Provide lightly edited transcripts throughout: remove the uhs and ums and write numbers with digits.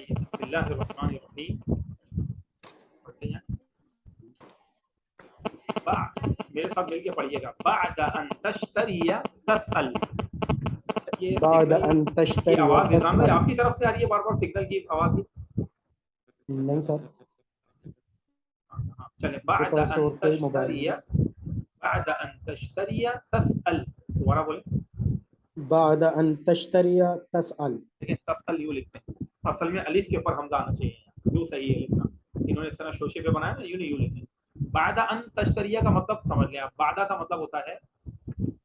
पढ़िए बिस्मिल्लाहिर्रहमानिर्रहीम, पढ़ते हैं। मेरे साथ मिलके पढ़िएगा। बाद अन तश्तरिया तसअल। ये बाद अन तश्तरिया आवाज निजाम भाई तसअल। आपकी तरफ से आ रही है बार बार सिग्नल की आवाज? नहीं सर, चले। बाद अन तश्तरिया, बाद अन तश्तरिया तसअल। दोबारा बोले। बाद अन तश्तरिया तसअल। लेकिन तसअल यूं लिखते हैं, असल में अलिफ के ऊपर हमजा आना चाहिए, यूं सही है लिखना। इन्होंने इस तरह शोशे पे बनाया ना, यूं नहीं यूं लिखते। बाद अन तश्तरिया का मतलब समझ लिया। बादा का मतलब होता है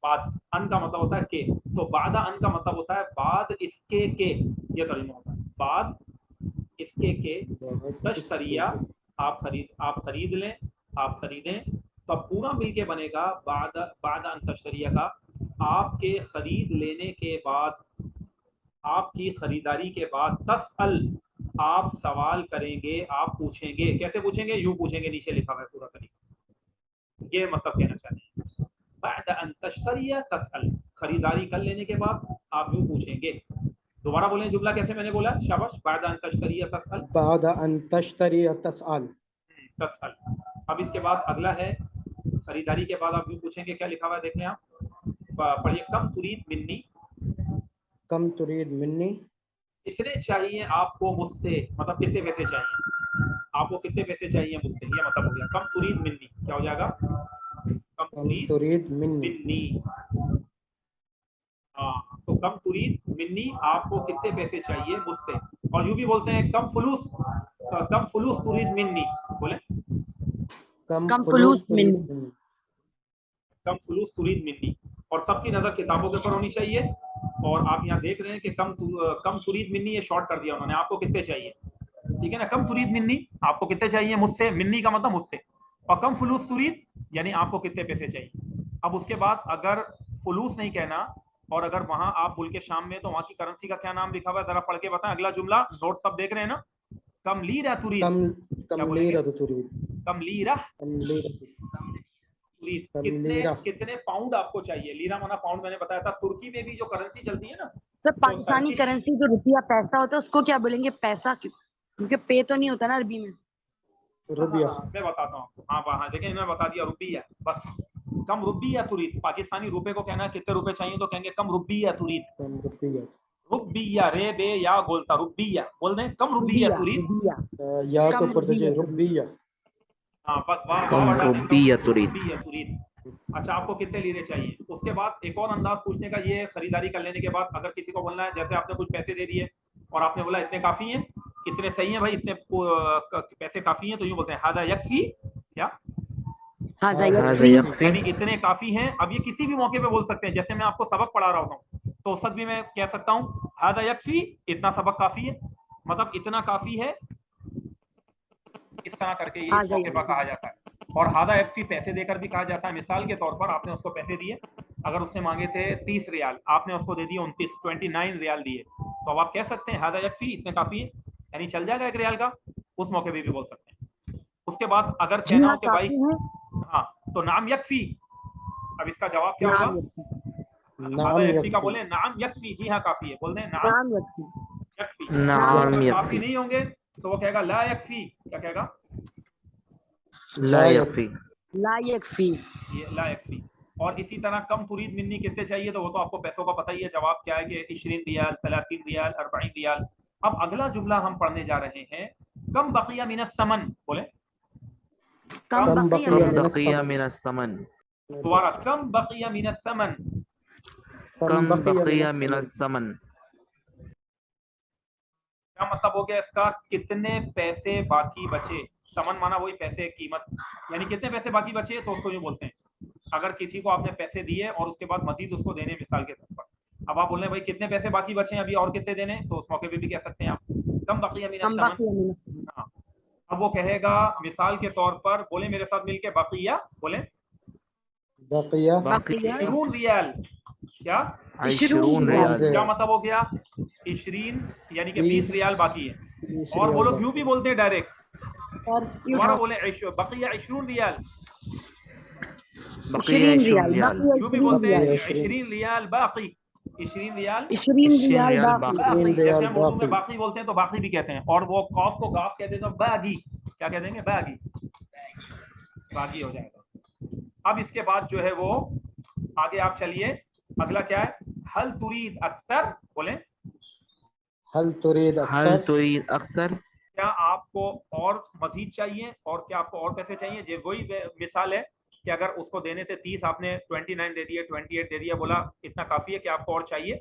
बाद, अन का मतलब होता है के। तो बादा अन का मतलब होता है बाद इसके के, ये तर्जुमा होता है। बाद इसके के तश्तरिया, आप खरीद लें, आप खरीदें। तो अब पूरा मिलके बनेगा बाद अन तश्तरिया का, आपके खरीद लेने के बाद, आपकी खरीदारी के बाद, तसअल, आप सवाल करेंगे, आप पूछेंगे। कैसे पूछेंगे? यूं पूछेंगे, नीचे लिखा हुआ है पूरा तरीका। ये मतलब कहना चाहते हैं। बाद अन तश्तरिया तसअल, खरीदारी कर लेने के बाद आप यूं पूछेंगे। दोबारा बोलें जुमला कैसे मैंने बोला, शाबाश। बाद अन तश्तरिया तसअल, बाद अन तश्तरिया तसअल। तसअल। अब इसके बाद अगला है, खरीदारी के बाद आप यूं पूछेंगे। क्या लिखा हुआ है देखें आप, पढ़िए। कम तुरीद मिन्नी, कम तुरीद मिन्नी, कितने चाहिए आपको मुझसे, मतलब कितने पैसे चाहिए आपको, कितने पैसे चाहिए मुझसे, ये मतलब हो गया। कम तुरीद मिन्नी, क्या हो जाएगा? कम तुरीद मिन्नी। मिन्नी। हाँ, तो कम तुरीद मिन्नी, आपको कितने पैसे चाहिए मुझसे। और यूं भी बोलते हैं कम फुलूस तुरीद मिन्नी। बोले कम फुलूस तुरीद मिन्नी। कम फुलूस तुरीद मिन्नी। और सबकी नजर किताबों के ऊपर होनी चाहिए। और आप यहाँ देख रहे हैं कि कम तुरीद मिन्नी, ये शॉर्ट कर दिया उन्होंने। आपको कितने चाहिए, ठीक है ना। कम तुरीद मिन्नी, आपको कितने चाहिए मुझसे। मिन्नी का मतलब मुझसे। और कम फुलूस तुरीद, यानी आपको कितने पैसे चाहिए। अब उसके बाद अगर फुलूस नहीं कहना, और अगर वहां आप मुल्क के शाम में, तो वहां की करेंसी का क्या नाम लिखा हुआ है, जरा पढ़ के बताएं। अगला जुमला नोट सब देख रहे हैं ना। कम लीरा तुरीद, कम लीरा तुरीद, कम लीरा कम लीरा तुरीद। कितने पाउंड आपको चाहिए। लीरा माना पाउंड, मैंने बताया था। तुर्की में भी जो करेंसी चलती है ना, सर पाकिस्तानी करेंसी जो रुपया पैसा होता है उसको क्या बोलेंगे? पैसा, क्योंकि पे तो नहीं होता ना अरबी में। रुपया। मैं बताता हूँ आपको। हाँ देखिए, इन्होंने बता दिया रुपया। बस कम रुपया तुरीद। पाकिस्तानी रुपए को कहना है कितने रुपए चाहिए, तो कहेंगे कम रुपया तुरीद। कम रुपया, रुपया, रे बे या बोलता, रुपया बोल दें। कम रुपया तुरीद, या तो ऊपर से रुपया। हाँ बस वाह, कम रुपया तुरीद। अच्छा, आपको कितने लीरे चाहिए। उसके बाद एक और अंदाज पूछने का ये है, खरीदारी कर लेने के बाद अगर किसी को बोलना है, जैसे आपने कुछ पैसे दे दिए और आपने बोला इतने काफी हैं, इतने सही हैं भाई, इतने पैसे काफी हैं, तो यूं बोलते हैं हादा यकफी। क्या? हादा यकफी, यानी इतने काफी हैं। अब ये किसी भी मौके पे बोल सकते हैं। जैसे मैं आपको सबक पढ़ा रहा हूँ, तो उस वक्त भी मैं कह सकता हूँ हादा यकफी, इतना सबक काफी है, मतलब इतना काफी है। इस तरह करके ये इस मौके पर कहा जाता है। और हादा यकफी पैसे देकर भी कहा जाता है। मिसाल के तौर पर आपने उसको पैसे दिए, अगर उसने मांगे थे 30 रियाल, आपने उसको दे दिए 29 रियाल दिए, तो अब आप कह सकते हैं हादा यकफी, इतने काफी है, यानी चल जाएगा 1 रियाल का। उस मौके पे भी बोल सकते हैं। उसके बाद अगर कहना हो कि भाई हाँ, तो नाम यकफी। अब इसका जवाब क्या होगा? हादा यकफी का बोले नाम यकफी, जी हाँ काफी है। बोल दें नाम यकफी। काफी नहीं होंगे तो वो कहेगा ला यकफी। क्या कहेगा? ला यकफी, ला यकफी, ये ला यकफी। और इसी तरह कम तुरीद मिन्नी, कितने चाहिए, तो वो तो आपको पैसों का पता ही है। जवाब क्या है कि 20 रियाल, 30 रियाल, 40 रियाल। अब अगला जुमला हम पढ़ने जा रहे हैं, कम बकिया मिनस समन। बोले कम बकिया मिनस समन। दोबारा, कम बकिया मिनस समन। कम बकिया मिनस समन, क्या मतलब हो गया इसका? कितने पैसे बाकी बचे। समन माना वही पैसे, कीमत, यानी कितने पैसे बाकी बचे, तो उसको यूं बोलते हैं। अगर किसी को आपने पैसे दिए और उसके बाद मजीद उसको देने, मिसाल के तौर पर अब आप बोल रहे हैं भाई कितने पैसे बाकी बचे हैं अभी, और कितने देने, तो उस मौके पे भी कह सकते हैं आप कम बकिया मिनस समन। हाँ, अब वो कहेगा मिसाल के तौर पर, बोले मेरे साथ मिलके, बकिया बोले बकिया 20 रियाल। क्या? 20 रियाल। क्या मतलब हो गया? 20 यानी कि 20 रियाल बाकी है। और वो लोग यूं भी बोलते हैं डायरेक्ट। दोबारा बोले बकिया 20 रियाल, बकिया 20 रियाल। यूं भी बोलते हैं 20 रियाल बाकी, 20 रियाल 20 रियाल रियाल बाकी। बाकी। 20 जैसे रियाल हम उर्दू में बाकी। बाकी बोलते हैं तो बाकी भी कहते हैं, और वो कॉफ को गाफ कहते हैं तो बागी, क्या कह देंगे, बागी, बागी हो जाएगा। अब इसके बाद जो है वो आगे आप चलिए, अगला क्या है, हल तुरीद अक्सर, बोले हल तुरीद हल अक्सर, तुरीद अक्सर, क्या आपको और मजीद चाहिए, और क्या आपको और पैसे चाहिए। जो वही मिसाल है कि अगर उसको देने थे 30, आपने 29 दे दिए, 28 दे दिया, बोला इतना काफी है, कि आपको और चाहिए।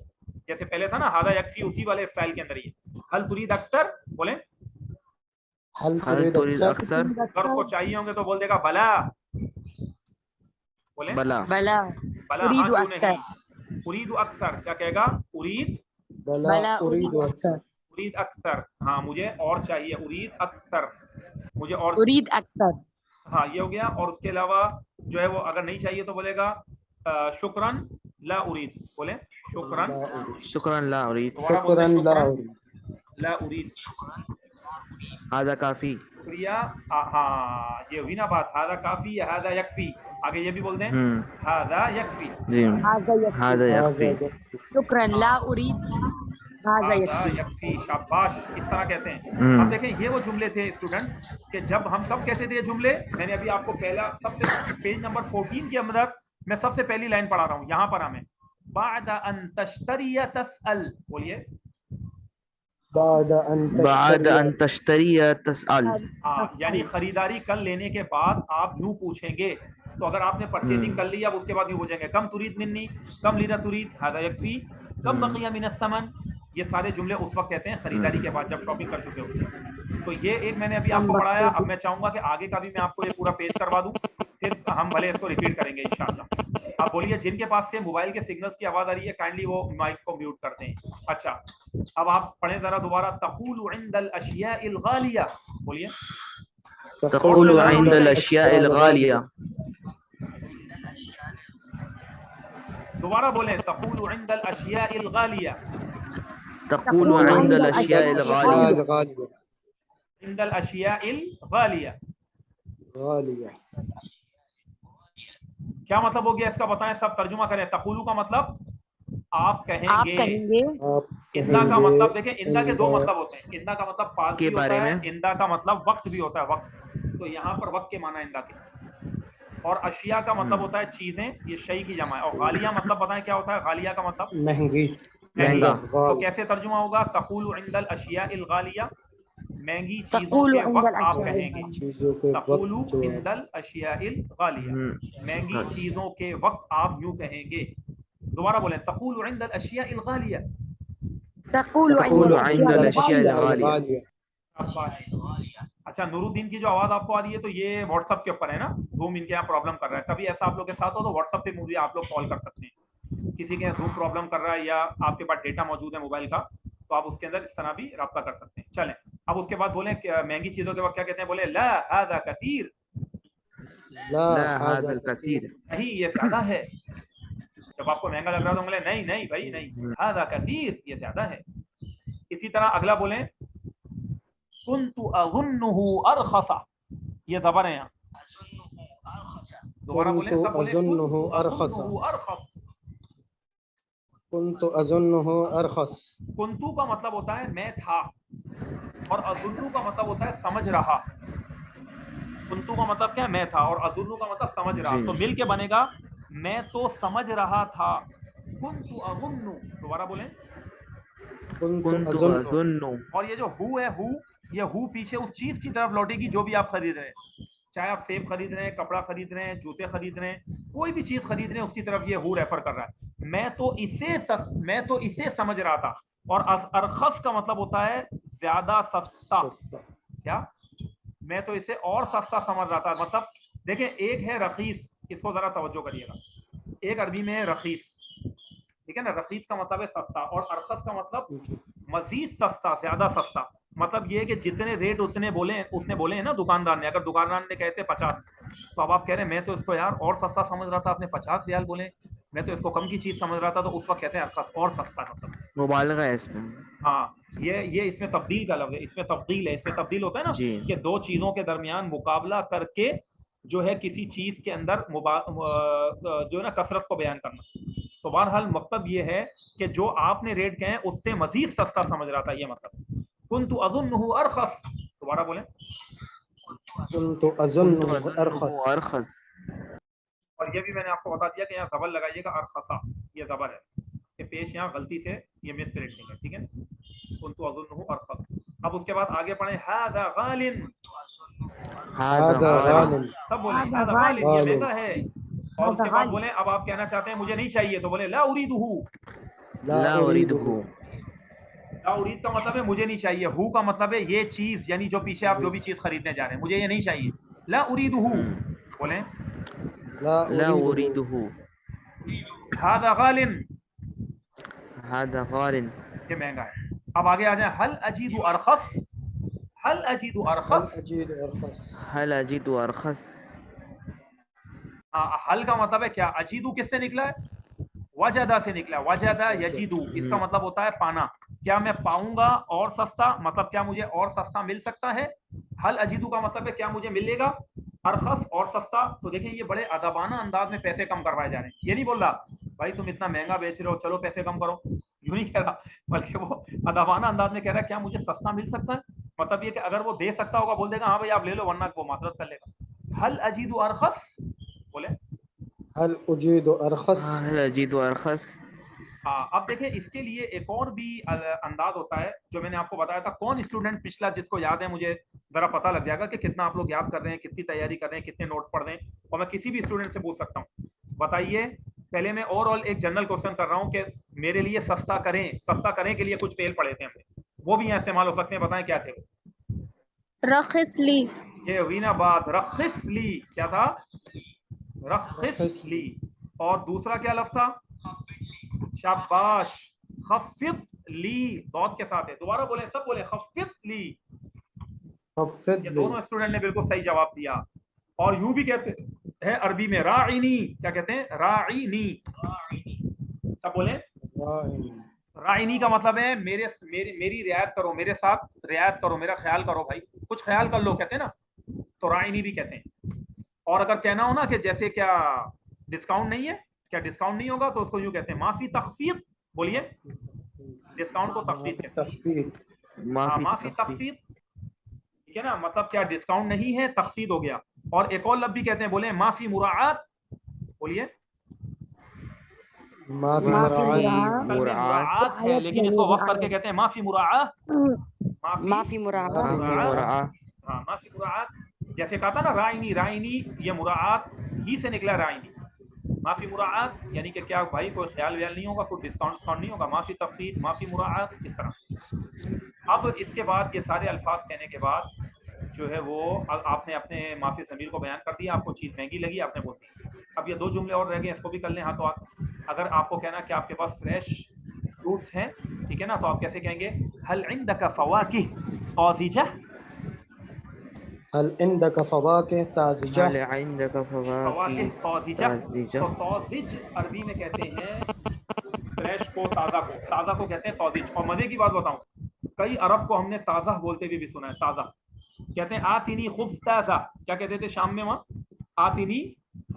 जैसे पहले था ना हादा यकफी, उसी वाले स्टाइल के अंदर ही हल तुरीद अक्सर, बोले हल हल तुरीद तुरीद अक्सर, अक्सर, अगर उसको चाहिए होंगे तो बोल देगा बला, बोले बला, बला बला, हाँ उरीदु क्यों अक्सर, नहीं, उरीद अक्सर, क्या कहेगा, उरीद, बला बला उरीद उरीदु अक्सर, अक्सर, उरीद अक्सर, हाँ मुझे और चाहिए, उरीद अक्सर, मुझे और, उरीद अक्सर, हाँ ये हो गया। और उसके अलावा जो है वो अगर नहीं चाहिए तो बोलेगा शुक्रन ला उरीद, बोले शुक्रन, ला उरीद, शुक्रन ला उरीद, दोबारा बोलते हैं, शुक्रन ला शुक्रन उरीद, ला उरीद, हादा काफी, शुक्रिया, हाँ ये हुई ना बात, हादा काफी या हादा यकफी, आगे ये भी बोल दें हादा यकफी, जी, हाज़ा यकफी, हादा हाज़ा यकफी, यकफी, शुक्रन ला उरीद, हाज़ा हादा यकफी। यकफी, शाबाश, इस तरह कहते हैं। अब देखें ये वो जुमले थे स्टूडेंट्स कि जब हम कब कहते थे ये जुमले, मैंने अभी आपको पहला सबसे पेज नंबर 14 के अंदर मैं सबसे पहली लाइन पढ़ा रहा हूँ, यहाँ पर हमें बाद अन तश्तरिया तसअल, बोलिए बाद अन बाद तश्तरिया, अन तश्तरिया तसअल, हाँ, यानी खरीदारी कर लेने के बाद आप यूं पूछेंगे। तो अगर आपने परचेजिंग कर ली, अब उसके बाद यूं पूछेंगे कम तुरीद मिन्नी, कम लीरा तुरीद, हादा यकफी, कम बकिया मिन अस्समन। ये सारे जुमले उस वक्त कहते हैं खरीदारी के बाद, जब शॉपिंग कर चुके होते हैं। तो ये एक मैंने अभी आपको पढ़ाया, अब मैं चाहूंगा कि आगे का भी मैं आपको ये पूरा पेज करवा दूं, फिर हम भले इसको रिपीट करेंगे इंशाल्लाह। आप बोलिए, जिनके पास से मोबाइल के सिग्नल्स की आवाज आ रही है काइंडली वो माइक को म्यूट कर दें। अच्छा, अब आप पढ़ें जरा दोबारा, तक़ूलु इंदल अशियाइल गालिया, बोलिए तक़ूलु इंदल अशियाइल गालिया, दोबारा बोलें, तक़ूलु इंदल अशियाइल गालिया, तक़ूलु इंदल अशियाइल गालिया, गालिया, इंदल अशियाइल गालिया, गालिया, क्या मतलब हो गया इसका, बताएं, सब तर्जुमा करें। तक़ूलु का मतलब आप कहेंगे, आप कहेंगे, आप इंदा का कहेंगे, मतलब देखें, इंदा के दो इंदा मतलब होते हैं, इंदा का मतलब पास के भी होता बारे है, में, इंदा का मतलब वक्त भी होता है, वक्त। तो यहाँ पर वक्त के माना इंदा के। और अशिया का मतलब होता है चीजें, ये शई की जमा है। और गालिया मतलब बताएं क्या होता है, गालिया का मतलब महंगी, महंगा, तो कैसे तर्जुमा होगा, तक़ूलु इंदल अशियाइल गालिया, महंगी चीजों तक़ूलु के इंदल वक्त आप अशियाइल कहेंगे, गालिया, चीजों के तक़ूलु वक्त जो है, इंदल अशियाइल गालिया, महंगी चीजों के वक्त आप यूं कहेंगे। दोबारा बोलें, तक़ूलु इंदल अशियाइल गालिया, तक़ूलु तक़ूलु इंदल इंदल अशियाइल अशियाइल गालिया। गालिया, शाबाश। अच्छा, नूरुद्दीन की जो आवाज आपको आ रही है तो ये व्हाट्सएप के ऊपर है ना, जूम इनके यहाँ प्रॉब्लम कर रहा है। कभी ऐसा आप लोग के साथ हो तो व्हाट्सएप पे मुझे आप लोग कॉल कर सकते हैं। किसी के जूम प्रॉब्लम कर रहा है या आपके पास डेटा मौजूद है मोबाइल का, तो आप उसके अंदर इस तरह भी रब्ता कर सकते हैं। चलें, अब उसके बाद बोले महंगी चीजों के वक्त क्या कहते हैं, बोले ला हादा कतीर, ला ला हाज़ा हाज़ल कसीर, कसीर, नहीं ये ज्यादा है। जब आपको महंगा लग रहा है तो बोले नहीं नहीं भाई नहीं, हादा कतीर, ये ज्यादा है। इसी तरह अगला बोले, कुन्तु अज़ुन्नुहु अरखसा, ये ज़बर है यहाँ। दोबारा बोले, सब बोले, अज़ुन्नुहु अरखसा, अरखस। कुन्तु अज़ुन्नुहु अरखस, कुन्तु का मतलब होता है मैं था, और अज़ुन्नु का मतलब होता है समझ रहा। कुन्तु का मतलब क्या है, मैं था, और अज़ुन्नु का मतलब समझ रहा। तो मिल के बनेगा मैं तो समझ रहा था, कुन्तु अज़ुन्नु। दोबारा बोले, कुन्तु कुन्तु अज़ुन्नु, अज़ुन्नु, और ये जो हु है, हु, ये हु पीछे उस चीज की तरफ लौटेगी जो भी आप खरीद रहे हैं। चाहे आप सेब खरीद रहे हैं, कपड़ा खरीद रहे हैं, जूते खरीद रहे हैं, कोई भी चीज खरीद रहे हैं, उसकी तरफ ये हु रेफर कर रहा है। मैं तो इसे समझ रहा था। और अरखस का मतलब होता है ज्यादा सस्ता। सस्ता, क्या, मैं तो इसे और सस्ता समझ रहा था। मतलब देखें, एक है रखीस, इसको जरा तवज्जो करिएगा। एक अरबी में है रखीस, ठीक है ना, रखीस का मतलब है सस्ता, और अरखस का मतलब मजीद सस्ता, ज्यादा सस्ता। मतलब ये है कि जितने रेट उतने बोले, उसने बोले हैं ना दुकानदार ने। अगर दुकानदार ने कहते 50, तो अब आप कह रहे हैं मैं तो इसको यार और सस्ता समझ रहा था, आपने 50 रियाल बोले, मैं तो इसको कम की चीज समझ रहा था, तो उस वक्त कहते हैं अरखस, और सस्ता। मतलब मुबालगा है इसमें, हाँ, ये इसमें तब्दील का लफ्ज़ है, इसमें तब्दील है। इसमें तब्दील होता है ना जी, कि दो चीजों के दरमियान मुकाबला करके जो है किसी चीज के अंदर जो है ना कसरत को बयान करना। تو بہرحال مطلب یہ ہے کہ جو آپ نے ریٹ کہے ہیں اس سے مزید سستا سمجھ رہا تھا، یہ مطلب كنت اظنه ارخص. دوبارہ بولیں. كنت كنت أظنه أظنه أرخص. أرخص. اور یہ بھی میں نے آپ کو بتا دیا کہ یہاں زبر لگائیے گا، ارخصا یہ زبر ہے کہ پیش یہاں غلطی سے یہ مس پرنٹنگ ہے، ٹھیک ہے. كنت اظنه ارخص. اب اس کے بعد آگے پڑھیں هذا غال. هذا غال. سب بولیں هذا هذا غال، یہ غال. مہنگا ہے. اور اس کے بعد بولیں اب آپ کہنا چاہتے ہیں مجھے نہیں چاہیے تو بولیں لا اريده. لا أريده. لا اريد کا مطلب ہے مجھے نہیں چاہیے، ہو کا مطلب ہے یہ چیز، یعنی جو پیچھے آپ جو بھی چیز خریدنے جا رہے ہیں مجھے یہ نہیں چاہیے. لا اريده. بولیں لا أريده. هذا غال، هذا غال. یہ مہنگا ہے. اب آگے آ جائیں هل اجید ارخص. هل اجید هل ارخص. أجد أرخص. هل أجد أرخص. حل کا مطلب ہے کیا؟ اجیدو کس سے نکلا ہے؟ وجدہ سے نکلا. وجدہ یجیدو، اس کا مطلب ہوتا ہے پانا. کیا میں پاؤں گا اور سستا، مطلب کیا مجھے اور سستا مل سکتا ہے. حل اجیدو کا مطلب ہے کیا مجھے ملے گا ارخص اور سستا. تو دیکھیں یہ بڑے ادبانہ انداز میں پیسے کم کروائے جا رہے ہیں. یہ نہیں بول رہا بھائی تم اتنا مہنگا بیچ رہے ہو چلو پیسے کم کرو، یوں نہیں کہہ رہا، بلکہ وہ ادبانہ انداز میں کہہ رہا ہے کیا مجھے سستا مل سکتا ہے. مطلب یہ کہ اگر وہ دے سکتا ہوگا بول دے گا ہاں بھائی آپ لے لو ورنہ وہ معذرت کر لے گا. حل اجید ارخص. بولے هل أجد أرخص. هل أجد أرخص. اب دیکھیں اس کے لیے ایک اور بھی انداز ہوتا ہے جو میں نے آپ کو بتایا تھا. کون اسٹوڈنٹ پچھلا جس کو یاد ہے مجھے ذرا پتہ لگ جائے گا کہ کتنا آپ لوگ یاد کر رہے ہیں، کتنی تیاری کر رہے ہیں، کتنے نوٹس پڑھ رہے ہیں. اور میں کسی بھی اسٹوڈنٹ سے پوچھ سکتا ہوں. بتائیے پہلے میں اوور آل ایک جنرل کوشچن کر رہا ہوں کہ میرے لیے سستا کریں. سستا کریں کے لیے کچھ فعل پڑھے تھے ہم نے، وہ بھی یہاں استعمال ہو سکتے ہیں. بتائیں کیا تھے وہ. رخص لی. یہ ہوئی نا بات. رخص لی کیا تھا؟ رخص لی. اور دوسرا کیا لفظ تھا؟ شاباش. خفض لی ضاد کے ساتھ ہے. دوبارہ بولیں، سب بولیں خفض لی. خفض یہ لي. دونوں اسٹوڈنٹ نے بالکل صحیح جواب دیا. اور یوں بھی کہتے ہیں عربی میں راعینی. کیا کہتے ہیں؟ راعینی. سب بولیں راعي. راعینی کا مطلب ہے میری رعایت کرو، میرے ساتھ رعایت کرو، میرا خیال کرو بھائی، کچھ خیال کر لو کہتے ہیں نا، تو راعینی بھی کہتے ہیں. اور اگر کہنا ہو نا کہ جیسے کیا ڈسکاؤنٹ نہیں ہے، کیا ڈسکاؤنٹ نہیں ہوگا، تو اس کو یوں کہتے ہیں معافی تخفیض. بولیے ڈسکاؤنٹ کو تخفیض کہتے ہیں. تخفيض. معافی تخفیض، ٹھیک ہے نا. مطلب کیا ڈسکاؤنٹ نہیں ہے، تخفیض ہو گیا. اور ایک اور لفظ بھی کہتے ہیں، بولیں معافی مراعات. بولیے ما في معافي مراعاة. اصل میں مراعات ہے لیکن اس کو وقف کر کے کہتے ہیں معافی مراعات. معافی مراعات. معافي مراعاة. ہاں معافی مراعات. جیسے کہا تھا نا رائنی، رائنی یہ مراعات ہی سے نکلا رائنی. معافی مراعات یعنی کہ کیا بھائی کوئی خیال ویال نہیں ہوگا، کوئی ڈسکاؤنٹ نہیں ہوگا. معافی تخفیض، معافی مراعات، اس طرح. اب اس کے بعد یہ سارے الفاظ کہنے کے بعد جو ہے وہ آپ نے اپنے معافی ضمیر کو بیان کر دیا. آپ کو چیز مہنگی لگی، آپ نے بول دی. اب یہ دو جملے اور رہ گئے، اس کو بھی کر لیں ہاتھوں ہاتھ. اگر آپ کو کہنا کہ آپ کے پاس فریش فروٹس ہیں، ٹھیک ہے نا، تو آپ کیسے کہیں گے؟ هل عندك فواكه طازجة. هل عندك فواكه هل طازجة. عندك فواكه فواكه طازجة. طازجة. تو طازج عربی میں کہتے ہیں فریش کو، تازہ کو. تازہ کو کہتے ہیں طازج. اور مزے کی بات بتاؤں، کئی عرب کو ہم نے تازہ بولتے ہوئے بھی سنا ہے. تازہ کہتے ہیں آتینی خبز تازہ. کیا کہتے تھے شام میں وہاں؟ آتینی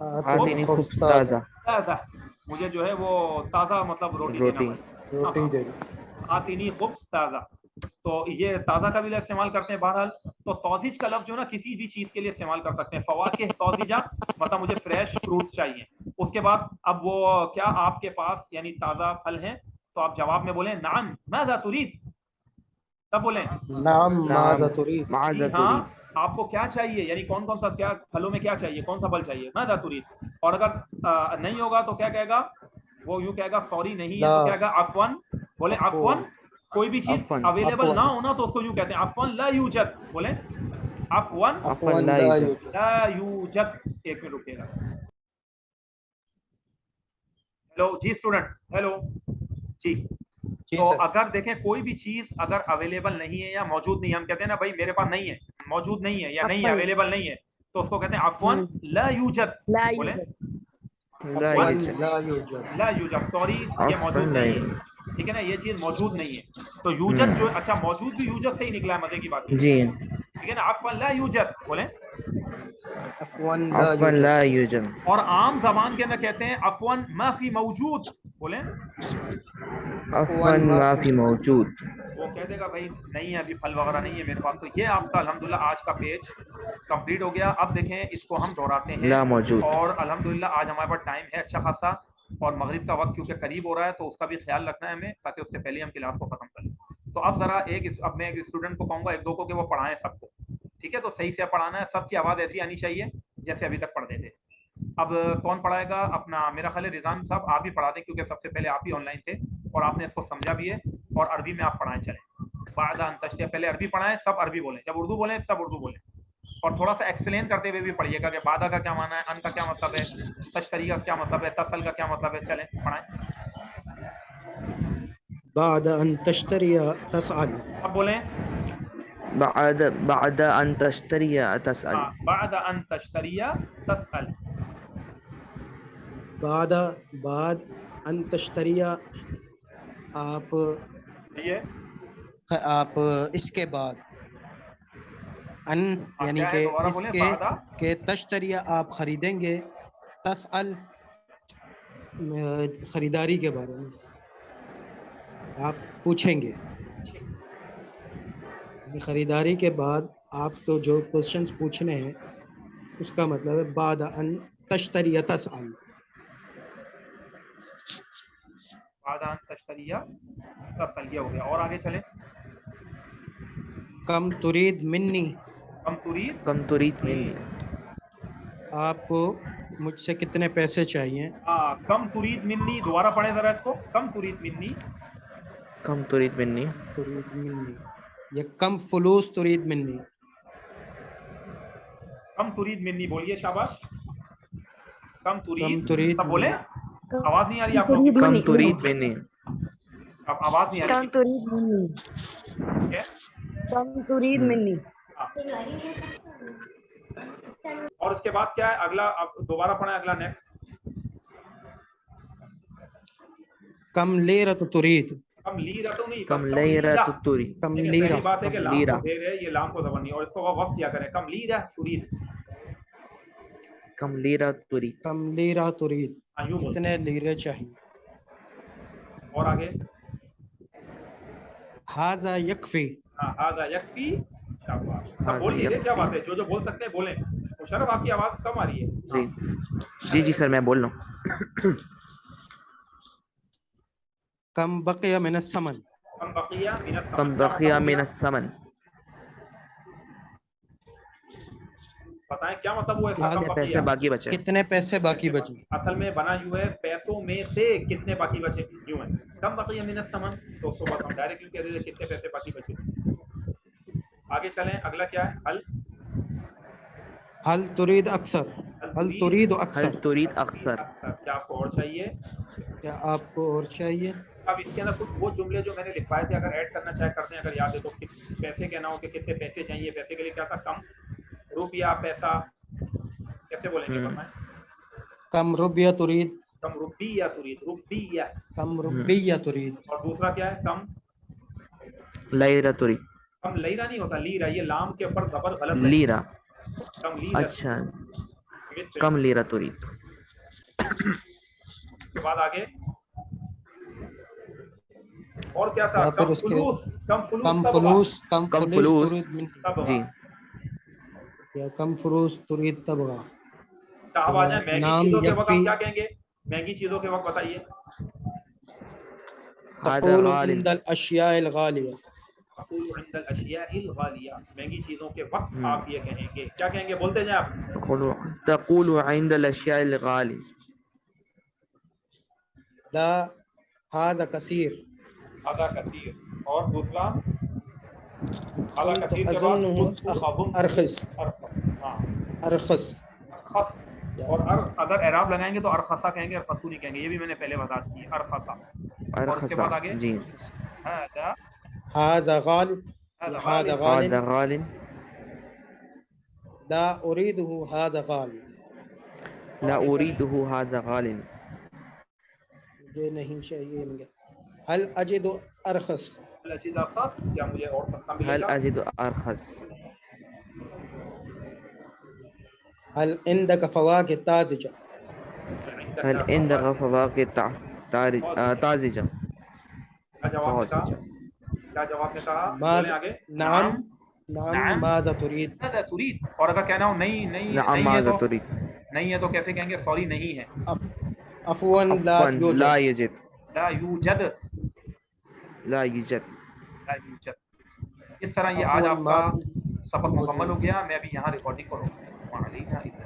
آتنی خبز تازہ. تازہ، مجھے جو ہے وہ تازہ مطلب روٹی دینا روٹی. بھائی. روٹی دے دو. آتینی خبز تازہ. تو یہ تازہ کا بھی لفظ استعمال کرتے ہیں بہرحال. تو طازج کا لفظ جو ہے نا کسی بھی چیز کے لیے استعمال کر سکتے ہیں. فواکہ طازجہ مطلب مجھے فریش فروٹس چاہیے. اس کے بعد اب وہ کیا آپ کے پاس یعنی تازہ پھل ہیں، تو آپ جواب میں بولیں نعم ماذا تريد. تب بولیں نعم ماذا تريد. ماذا جی ہاں تريد. آپ کو کیا چاہیے، یعنی کون کون سا کیا پھلوں میں کیا چاہیے، کون سا پھل چاہیے. ماذا تريد. اور اگر نہیں ہوگا تو کیا کہے گا؟ وہ یوں کہے گا سوری نہیں ہے، تو کیا کہا؟ عفواً. بولیں عفواً. کوئی بھی چیز عفواً. اویلیبل نہ ہونا تو اس کو یوں کہتے ہیں عفواً لا یوجد. بولیں عفواً عفواً لا يوجد. لا یوجد. ایک منٹ رکیے گا. ہیلو جی اسٹوڈنٹس، ہیلو جی. جی تو سر. اگر دیکھیں کوئی بھی چیز اگر اویلیبل نہیں ہے یا موجود نہیں ہے، ہم کہتے ہیں نا بھائی میرے پاس نہیں ہے، موجود نہیں ہے یا نہیں ہے، اویلیبل نہیں ہے، تو اس کو کہتے ہیں عفواً لا یوجد. لا بولیں يوجد. لا عفواً يوجد. لا يوجد. لا یوجد. سوری یہ عفواً موجود لا نہیں ہے، يوجد. ٹھیک ہے نا، یہ چیز موجود نہیں ہے. تو یوجد جو اچھا موجود بھی یوجد سے ہی نکلا ہے، مزے کی بات ہے، جی. ٹھیک ہے نا. عفواً لا یوجد. بولیں عفواً لا عفواً يوجد. لا يوجد. اور عام زبان کے اندر کہتے ہیں عفواً ما فی موجود. بولیں عفواً ما فی موجود. وہ کہہ دے گا بھائی نہیں ہے ابھی پھل وغیرہ نہیں ہے میرے پاس. تو یہ آپ کا الحمدللہ آج کا پیج کمپلیٹ ہو گیا. اب دیکھیں اس کو ہم دہراتے ہیں لا موجود. اور الحمدللہ آج ہمارے پاس ٹائم ہے اچھا خاصا اور مغرب کا وقت کیونکہ قریب ہو رہا ہے تو اس کا بھی خیال رکھنا ہے ہمیں تاکہ اس سے پہلے ہم کلاس کو ختم کر لیں. تو اب ذرا اب میں ایک اسٹوڈنٹ کو کہوں گا ایک دو کو کہ وہ پڑھائیں سب کو, ٹھیک ہے؟ تو صحیح سے پڑھانا ہے, سب کی آواز ایسی آنی چاہیے جیسے ابھی تک پڑھتے تھے. اب کون پڑھائے گا؟ اپنا میرا خیال ہے رضوان صاحب آپ ہی پڑھا دیں کیونکہ سب سے پہلے آپ ہی آن لائن تھے اور آپ نے اس کو سمجھا بھی ہے. اور عربی میں آپ پڑھائیں. چلیں بعد ان تشریح, پہلے عربی پڑھائیں, سب عربی بولیں, جب اردو بولیں سب اردو بولیں اور تھوڑا سا ایکسپلین کرتے ہوئے بھی پڑھیے گا کہ بعدہ کا کیا معنی ہے, ان کا کیا مطلب ہے, تشتری کا کیا مطلب ہے, تصل کا کیا مطلب ہے. چلیں پڑھائیں. بعد ان تشتری تسأل. اب بولیں بعد ان تشتری تسأل. بعد ان تشتری تسأل. بعد ان تشتری آپ اس کے بعد ان یعنی کہ اس کے تشتری آپ خریدیں گے, تسأل خریداری کے بارے میں آپ پوچھیں گے. خریداری کے بعد آپ کو جو کوشچنز پوچھنے ہیں اس کا مطلب ہے بعد ان تشتری تسأل. بعد ان تشتری تسأل یہ ہو گیا. اور آگے چلیں. کم ترید منی, کم ترید منی. آپ کو مجھ سے کتنے پیسے چاہیے. کم ترید منی, دوبارہ پڑھیں ذرا اس کو. کم ترید منی, کم ترید منی. ترید منی یا کم فلوس ترید منی. کم ترید منی بولیے, شاباش. کم کم ترید, ترید سب بولیں. آواز نہیں آ رہی آپ ترید لوگوں کی. کم ترید منی. اب آواز نہیں آ کم رہی. ترید منی, ٹھیک ہے. کم ترید منی. اور اس کے بعد کیا ہے اگلا, اب دوبارہ پڑھیں اگلا نیکسٹ. کم لیرت ترید. کم لیرہ تو نہیں, کم بس لیرہ ترید. کم لیکن لیرہ. پہلی بات ہے کہ کم لام لیرہ. کو دے رہے, یہ لام کو زبر نہیں, اور اس کو وقف کیا کریں. کم لیرہ ترید. کم لیرہ ترید. کم لیرہ ترید, یوں بولتے کتنے لیرے چاہیے. اور آگے. ھذا یکفی. ھذا یکفی. شاباش, سب ھذا بول لیجیے, کیا یکفی. بات ہے, جو جو بول سکتے ہیں بولیں. مشرف آپ کی آواز کم آ رہی ہے. جی سر میں بول رہا ہوں. کم بقی من الثمن. کم بقیہ من الثمن, کم کیا بقیہ مطلب ہو من گیا؟ الثمن. بتائیں کیا مطلب ہوا اس کا کتنے کم پیسے بقیہ. باقی بچے. کتنے پیسے باقی بچے. اصل میں بنا یوں ہے پیسوں میں سے کتنے باقی بچے یوں ہے. کم بقیہ من الثمن, تو اس کو بس ہم ڈائریکٹلی کہہ دیتے کتنے پیسے باقی بچے. آگے چلیں, اگلا کیا ہے. حل. حل ترید اکثر. حل ترید حل اکثر. ترید اکثر. کیا آپ کو اور چاہیے. کیا آپ کو اور چاہیے. اب اس کے اندر کچھ وہ جملے جو میں نے لکھوائے تھے اگر ایڈ کرنا چاہے کرتے ہیں, اگر یاد ہے تو. پیسے کہنا ہو کہ کتنے پیسے چاہیے, پیسے کے لیے کیا تھا, کم روپیہ پیسہ, کیسے بولیں گے فرمائیں. کم روپیہ ترید. کم روپیہ ترید, روپیہ. کم روپیہ ترید. اور دوسرا کیا ہے, کم لیرہ ترید. کم لیرہ نہیں ہوتا, لیرہ, یہ لام کے اوپر زبر غلط ہے. لیرہ. کم لیرہ. اچھا, کم لیرہ ترید. اس کے بعد آگے اور کیا تھا, پھر کم اس کے فلوس. کم فلوس کم تب فلوس. کم کم فلوس فلوس. ترید من. جی. یا کم فلوس ترید تبغى. صاحب آ جائیں مہنگی نام چیزوں کے وقت آپ یکفی. کیا کہیں گے, مہنگی چیزوں کے وقت بتائیے. ھذا تقول غال. عند الاشیاء الغالیہ. تقول عند الاشیاء الغالیہ, مہنگی چیزوں کے وقت آپ یہ کہیں گے, کیا کہیں گے, بولتے جائیں آپ. تقول عند الاشیاء الغالی. لا ھذا کثیر. ھذا کثیر. اور دوسرا ھذا كنت کثیر کے بعد اظنه ارخص. ہاں ارخص. ارخص. اور اگر اعراب لگائیں گے تو ارخصا کہیں گے, ارخصو نہیں کہیں گے, یہ بھی میں نے پہلے وضاحت کی, ارخصا. اور اس کے بعد آگے جی. ھذا غال. ھذا غال. ھذا غال. لا اريده ھذا غال. لا اريده ھذا غال. مجھے نہیں چاہیے. هل اجد ارخص. هل اجد ارخص, کیا مجھے اور سستا ملے هل گا. اجد ارخص. هل عندك فواكه طازجة. هل عندك فواكه طازجا کیا جواب نے کہا؟ طازجا کیا جواب نے کہا؟ ماذ بولیں آگے. نعم نعم نعم. ماذا تريد ماذا تريد. اور اگر کہنا ہو نہیں نہیں نعم نہیں ہے ماذا تو تريد نہیں ہے تو کیسے کہیں گے؟ سوری نہیں ہے. عفوا لا عفوا لا يوجد يوجد لا یوجد. لا يوجد لا یوجد. اس طرح یہ آج عفوا آپ ما کا في سبق مکمل موجود. ہو گیا. میں ابھی یہاں ریکارڈنگ کو روکتا ہوں.